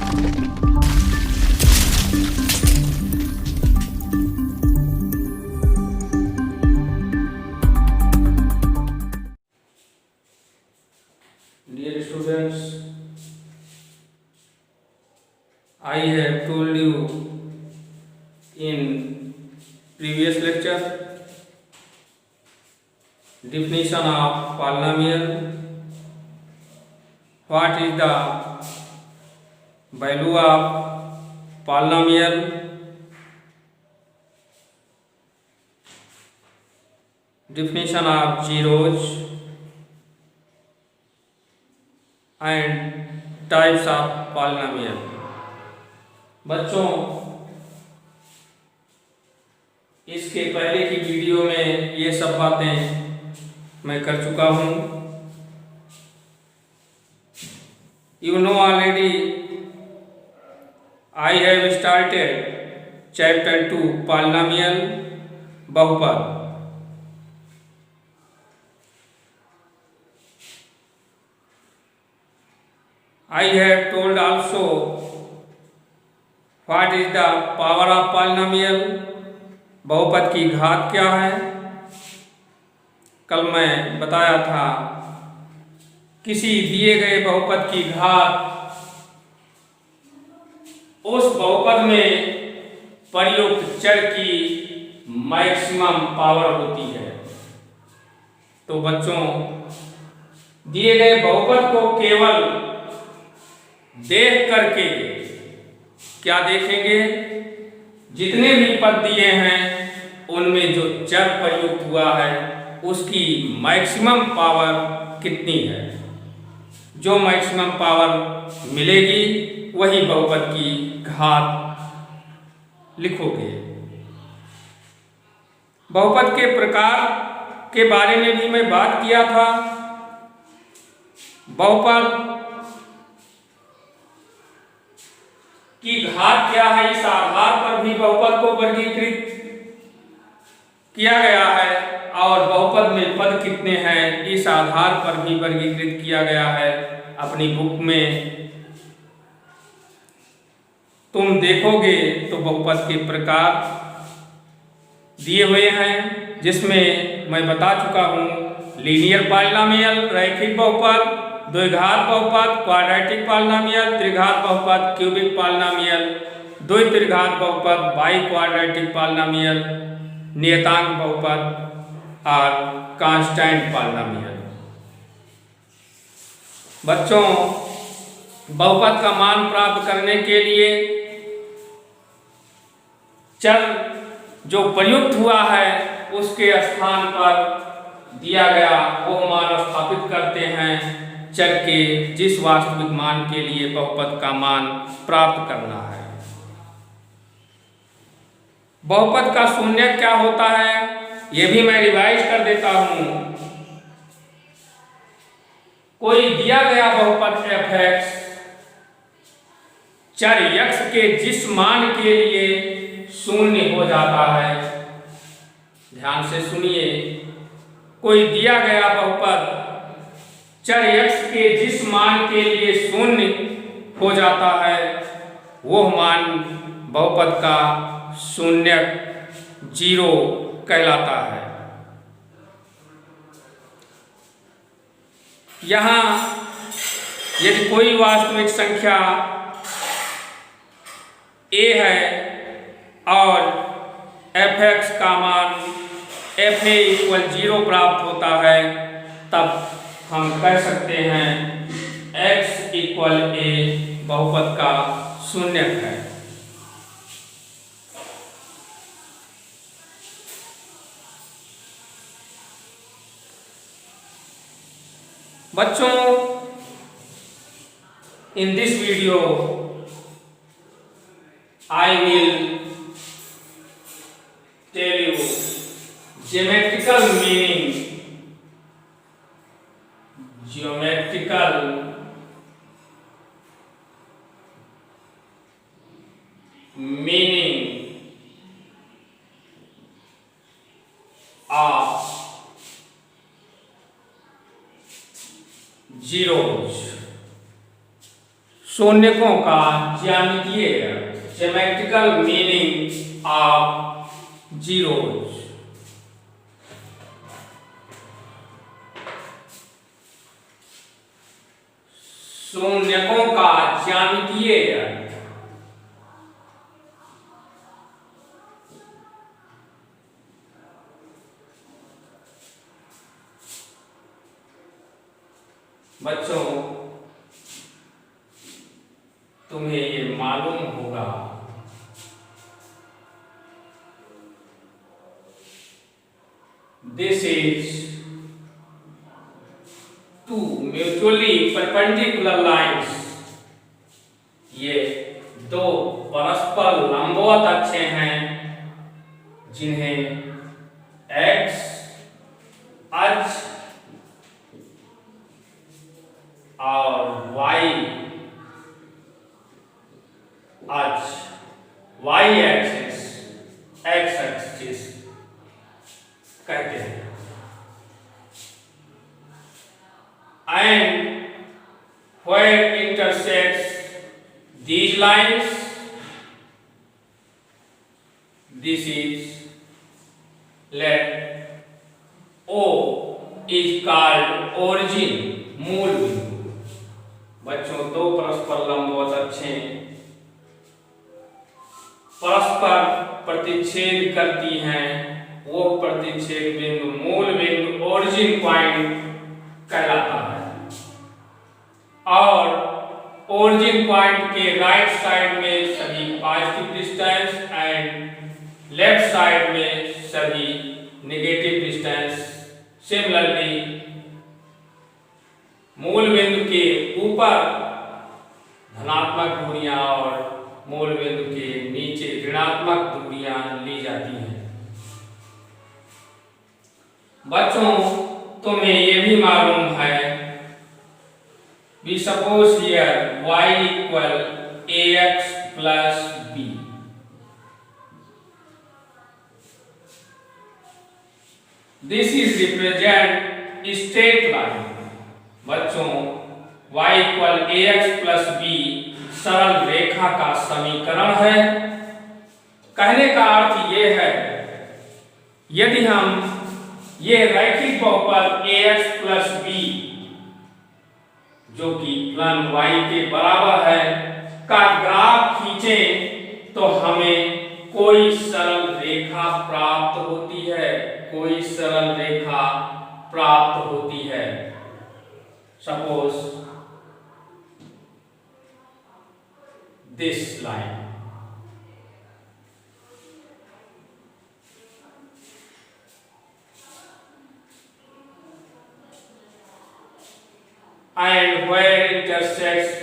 Dear students, I have told you in previous lecture definition of polynomial, what is the value of polynomial, definition of zeros and types of polynomial। बच्चों, इसके पहले की video में ये सब बातें मैं कर चुका हूँ। You know already I have started chapter 2 polynomial बहुपद। I have told also what is the power of polynomial, बहुपद की घात क्या है। कल मैं बताया था किसी दिए गए बहुपद की घात उस बहुपद में प्रयुक्त चर की मैक्सिमम पावर होती है। तो बच्चों, दिए गए बहुपद को केवल देख करके क्या देखेंगे, जितने भी पद दिए हैं उनमें जो चर प्रयुक्त हुआ है उसकी मैक्सिमम पावर कितनी है। जो मैक्सिमम पावर मिलेगी वही बहुपद की घात लिखोगे। बहुपद के प्रकार के बारे में भी मैं बात किया था। बहुपद की घात क्या है, इस आधार पर भी बहुपद को वर्गीकृत किया गया है और बहुपद में पद कितने हैं इस आधार पर भी वर्गीकृत किया गया है। अपनी बुक में तुम देखोगे तो बहुपद के प्रकार दिए हुए हैं, जिसमें मैं बता चुका हूँ लीनियर पॉलिनोमियल, रैखिक बहुपद, द्विघात बहुपद, क्वाड्रेटिक पॉलिनोमियल, त्रिघात बहुपद, क्यूबिक पॉलिनोमियल, द्वित्रिघात बहुपद, बाई क्वाड्रेटिक पॉलिनोमियल, नियतांक बहुपद और कांस्टेंट पॉलिनोमियल। बच्चों, बहुपद का मान प्राप्त करने के लिए चर जो प्रयुक्त हुआ है उसके स्थान पर दिया गया वो मान स्थापित करते हैं। चर के जिस वास्तविक मान के लिए बहुपद का मान प्राप्त करना है। बहुपद का शून्य क्या होता है ये भी मैं रिवाइज कर देता हूं। कोई दिया गया बहुपद f(x) चर x के जिस मान के लिए शून्य हो जाता है। ध्यान से सुनिए, कोई दिया गया बहुपद चर x के जिस मान के लिए शून्य हो जाता है वो मान बहुपद का शून्यक जीरो कहलाता है। यहाँ यदि कोई वास्तविक संख्या a है और f(x) का मान fa = 0 प्राप्त होता है, तब हम कह सकते हैं x = a बहुपद का शून्यक है। बच्चों, in this video I will tell you geometrical meaning of zeros, शून्यकों का ज्यामितीय ज्योमेट्रिकल मीनिंग ऑफ जीरोज। शून्यकों का ज्यामितीय बच्चों तुम्हें ये मालूम होगा this is two mutually perpendicular lines. ये दो परस्पर लंबवत अक्षे हैं जिन्हें x अक्ष और y अक्ष y एक्सिस x एक्सिस कहते हैं। And where intersects these lines, this is let O is called origin, मूल बिंदु। बच्चों दो परस्पर लंबवत अक्षे परस्पर प्रतिच्छेद करती हैं, वो प्रतिच्छेद बिंदु मूल बिंदु ओरिजिन पॉइंट कहलाता है। और ओरिजिन पॉइंट के राइट साइड में सभी positive distance and left side में सभी नेगेटिव डिस्टेंस। सिमिलरली मूल बिंदु के ऊपर धनात्मक दूरियां और मूल बिंदु के नीचे ऋणात्मक दूरियां ली जाती हैं। बच्चों तुम्हें ये भी मालूम है, we suppose here y equal ax plus b. This is represent straight line. बच्चों y equal ax plus b सरल रेखा का समीकरण है। कहने का अर्थ ये है, यदि हम ये रैखिक बहुपद ax plus b जो कि प्लन y के बराबर है का ग्राफ खींचें तो हमें कोई सरल रेखा प्राप्त होती है, कोई सरल रेखा प्राप्त होती है। Suppose this line, and where intersects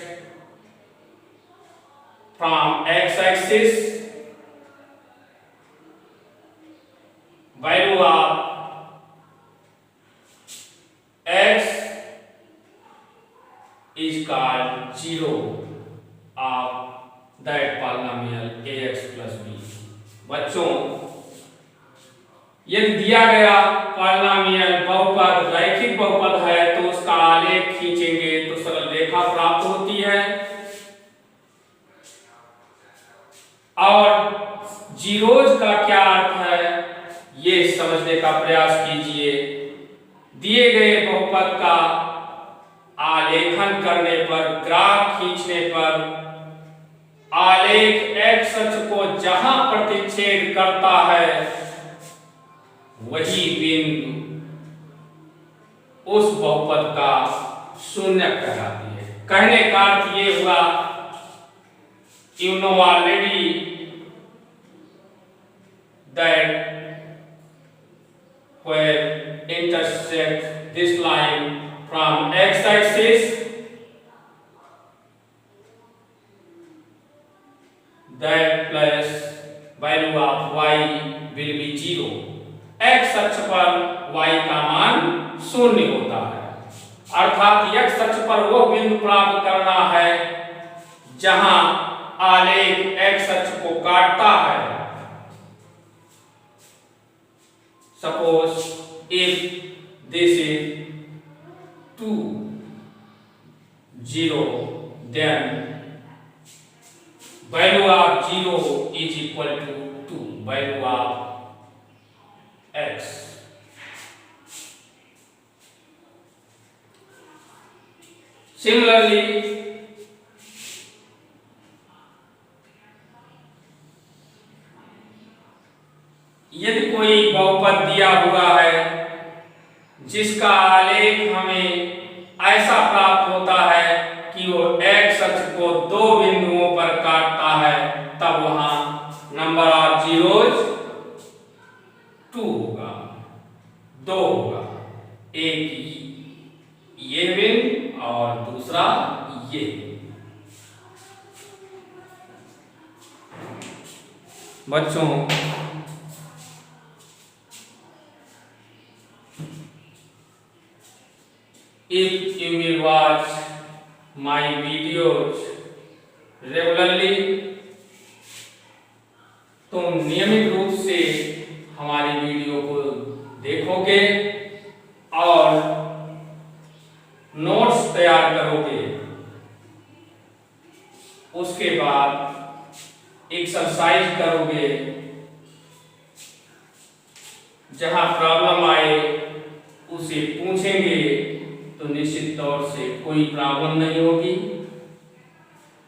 from x-axis, value of x is called 0 of that polynomial ax plus b। बच्चों यदि दिया गया पॉलिनोमियल बहुपद रैखिक बहुपद है तो उसका आलेख खींचेंगे तो सरल रेखा प्राप्त होती है। और जीरोज का क्या अर्थ है ये समझने का प्रयास कीजिए। दिए गए बहुपद का आलेखन करने पर, ग्राफ खींचने पर आलेख x अक्ष को जहां प्रतिच्छेद करता है वही बिंदु उस बहुपद का शून्य कहलाती है। कहने का अर्थ ये हुआ, you know already that where intersect this line from x-axis, that plus value of y will be 0। x अक्ष पर y का मान शून्य होता है, अर्थात x अक्ष पर वो बिंदु प्राप्त करना है जहां आलेख x अक्ष को काटता है। Suppose if this is 2 0, then value of 0 is equal to value of x। Similarly यदि कोई बहुपद दिया हुआ है जिसका आलेख हमें ऐसा प्राप्त होता है कि वो x अक्ष को दो बिंदुओं पर काटता है, तब वहां नंबर ऑफ जीरोज 2 होगा, 2 होगा। एक ये बिंदु और दूसरा ये। बच्चों if you will watch my videos regularly, तुम नियमित रूप से हमारी वीडियो को देखोगे और नोट्स तैयार करोगे। उसके बाद एक्सरसाइज करोगे, जहां प्रॉब्लम आए उसे पूछेंगे तो निश्चित तौर से कोई प्रॉब्लम नहीं होगी।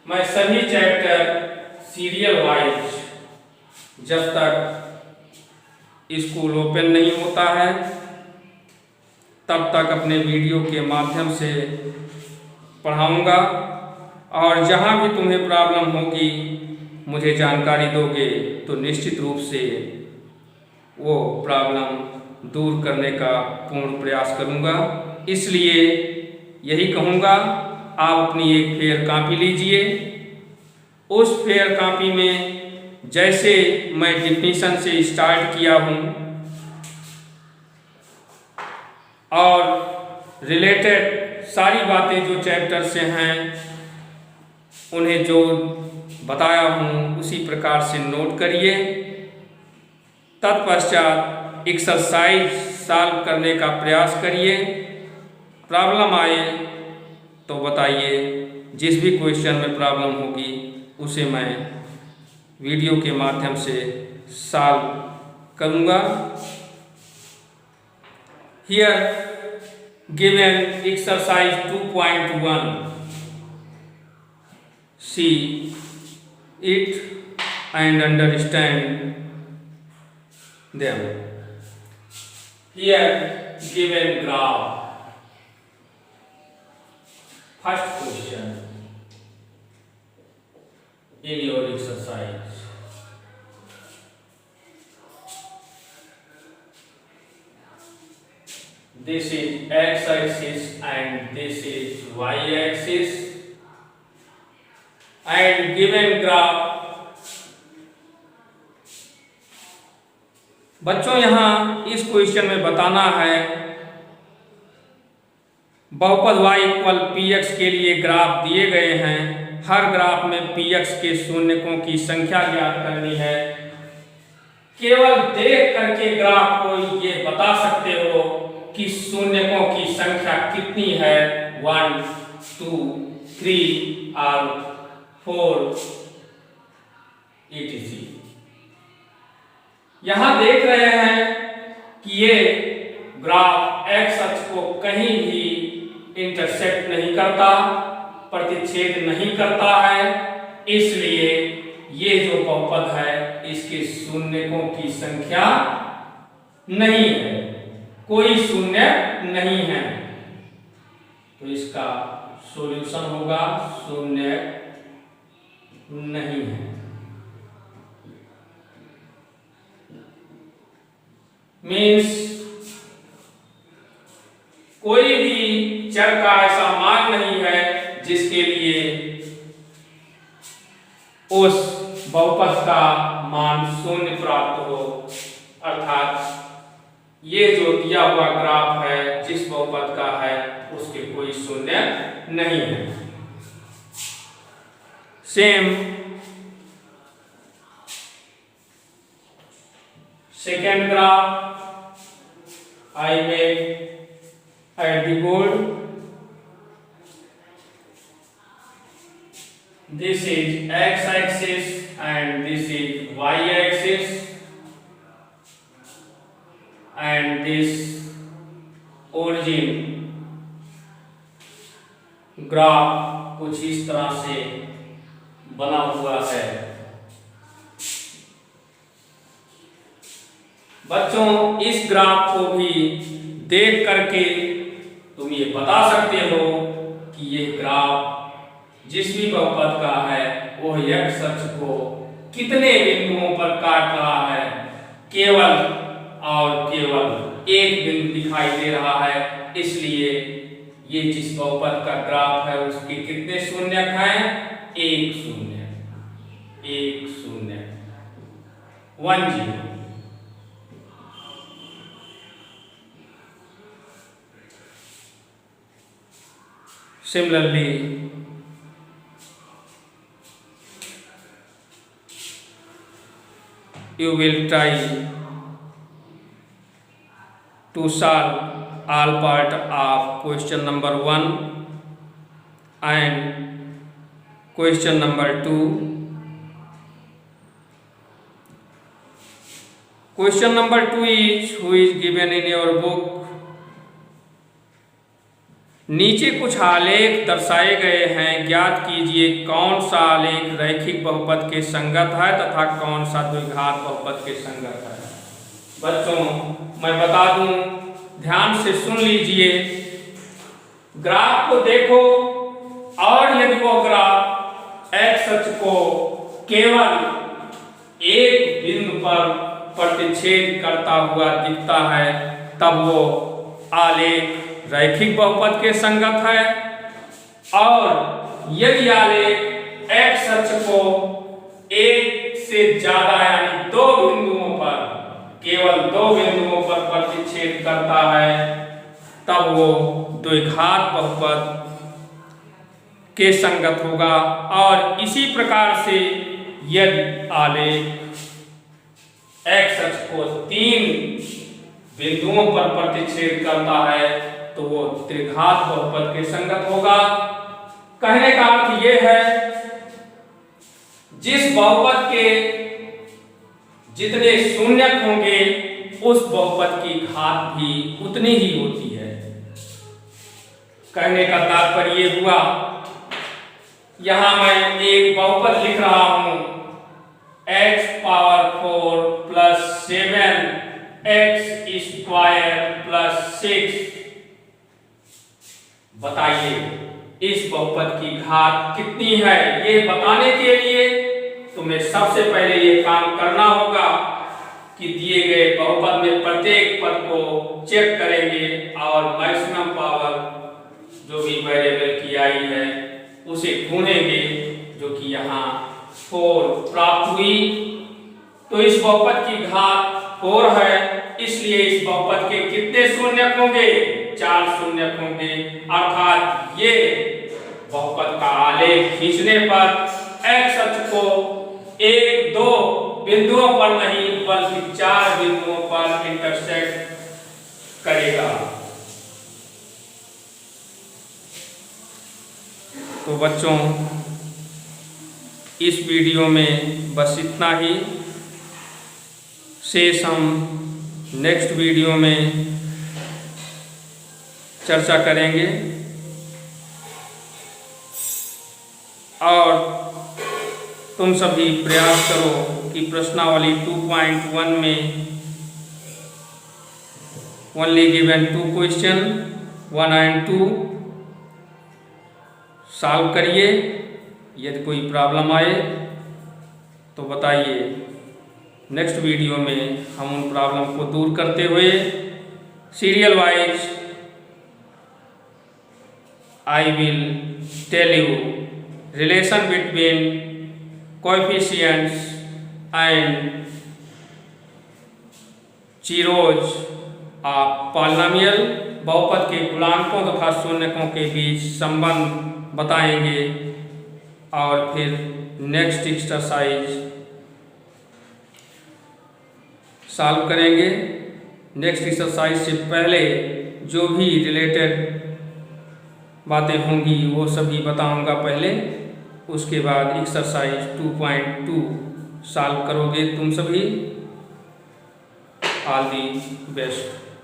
मैं सभी चैप्टर सीरियल वाइज, जब तक स्कूल ओपन नहीं होता है तब तक अपने वीडियो के माध्यम से पढ़ाऊंगा, और जहां भी तुम्हें प्रॉब्लम होगी मुझे जानकारी दोगे तो निश्चित रूप से वो प्रॉब्लम दूर करने का पूर्ण प्रयास करूंगा। इसलिए यही कहूँगा, आप अपनी एक फेयर कॉपी लीजिए। उस फेयर कॉपी में जैसे मैं डिफिनीशन से स्टार्ट किया हूँ और रिलेटेड सारी बातें जो चैप्टर से हैं उन्हें जो बताया हूँ उसी प्रकार से नोट करिए। तत्पश्चात एक्सरसाइज सॉल्व करने का प्रयास करिए। प्रॉब्लम आए तो बताइए, जिस भी क्वेश्चन में प्रॉब्लम होगी उसे मैं वीडियो के माध्यम से सॉल्व करूँगा। Here given exercise 2.1, see it and understand them. Here given graph. First question in your exercise. This is x-axis and this is y-axis, and given graph। बच्चों यहाँ इस क्वेश्चन में बताना है बहुपद y इक्वल px के लिए ग्राफ दिए गए हैं। हर ग्राफ में px के शून्यकों की संख्या ज्ञात करनी है। केवल देख करके ग्राफ को ये बता सकते हो कि शून्यकों की संख्या कितनी है, 1 2 3 और 4 etc। यहां देख रहे हैं कि ये ग्राफ x अक्ष को कहीं भी इंटरसेक्ट नहीं करता, प्रतिच्छेद नहीं करता है, इसलिए ये जो बहुपद है इसके शून्यकों की संख्या नहीं है, कोई शून्य नहीं है। तो इसका सॉल्यूशन होगा शून्य नहीं है। मीन्स कोई भी चर का ऐसा मान नहीं है जिसके लिए उस बहुपद का मान शून्य प्राप्त हो। अर्थात ये जो दिया हुआ ग्राफ है जिस बहुपद का है उसके कोई शून्य नहीं है। Same second graph I make at the board। this is x axis and this is y axis and this origin graph कुछ इस तरह से बना हुआ है। बच्चों, इस ग्राफ को भी देख करके तुम ये बता सकते हो कि ये ग्राफ जिस भी बहुपद का है वह x अक्ष को कितने बिंदुओं पर काट रहा है। केवल और केवल एक बिंदु दिखाई दे रहा है, इसलिए ये जिस बहुपद का ग्राफ है उसके कितने शून्यक हैं? एक शून्य, 10। Similarly, you will try to solve all part of question number 1 and question number 2. Question number 2 is who is given in your book. नीचे कुछ आलेख दर्शाए गए हैं, ज्ञात कीजिए कौन सा आलेख रैखिक बहुपद के संगत है तथा कौन सा द्विघात बहुपद के संगत है। बच्चों, मैं बता दूं, ध्यान से सुन लीजिए। ग्राफ को देखो और यदि वो ग्राफ x अक्ष को केवल एक बिंदु पर प्रतिच्छेद करता हुआ दिखता है तब वो आलेख रैखिक बहुपद के संगत है, और यदि आलेख x अक्ष को एक से ज्यादा यानी दो बिंदुओं पर, केवल दो बिंदुओं पर प्रतिच्छेद करता है तब वो द्विघात बहुपद के संगत होगा। और इसी प्रकार से यदि आलेख x अक्ष को तीन बिंदुओं पर प्रतिच्छेद करता है तो वो त्रिघात बहुपद के संगत होगा। कहने का अर्थ ये है, जिस बहुपद के जितने शून्यक होंगे उस बहुपद की घात भी उतनी ही होती है। कहने का तात्पर्य ये हुआ, यहां मैं एक बहुपद लिख रहा हूं x power 4 plus 7 x square plus 6। बताइए इस बहुपद की घात कितनी है? ये बताने के लिए तुम्हें सबसे पहले ये काम करना होगा कि दिए गए बहुपद में प्रत्येक पद को चेक करेंगे और मैक्सिमम पावर जो भी वेरिएबल की आई है उसे ढूंढेंगे, जो कि यहाँ 4 प्राप्त हुई। तो इस बहुपद की घात 4 है, इसलिए इस बहुपद के कितने शून्यक होंगे? 4 शून्यक होंगे। अर्थात ये बहुपद का आलेख खींचने पर x अक्ष को एक दो बिंदुओं पर नहीं बल्कि 4 बिंदुओं पर इंटरसेक्ट करेगा। तो बच्चों, इस वीडियो में बस इतना ही। शेष हम नेक्स्ट वीडियो में चर्चा करेंगे। और तुम सभी प्रयास करो कि प्रश्नावली 2.1 में only given 2 question 1 and 2 solve करिए। यदि कोई प्रॉब्लम आए तो बताइए। नेक्स्ट वीडियो में हम उन प्रॉब्लम को दूर करते हुए serial wise I will tell you relation between coefficients and zeros of polynomial. बहुपद के गुणांकों तथा शून्यकों के बीच संबंध बताएंगे और फिर नेक्स्ट एक्सरसाइज सॉल्व करेंगे। नेक्स्ट एक्सरसाइज से पहले जो भी रिलेटेड बातें होंगी वो सभी बताऊंगा पहले। उसके बाद एक्सरसाइज 2.2 सॉल्व करोगे तुम सभी। All the best.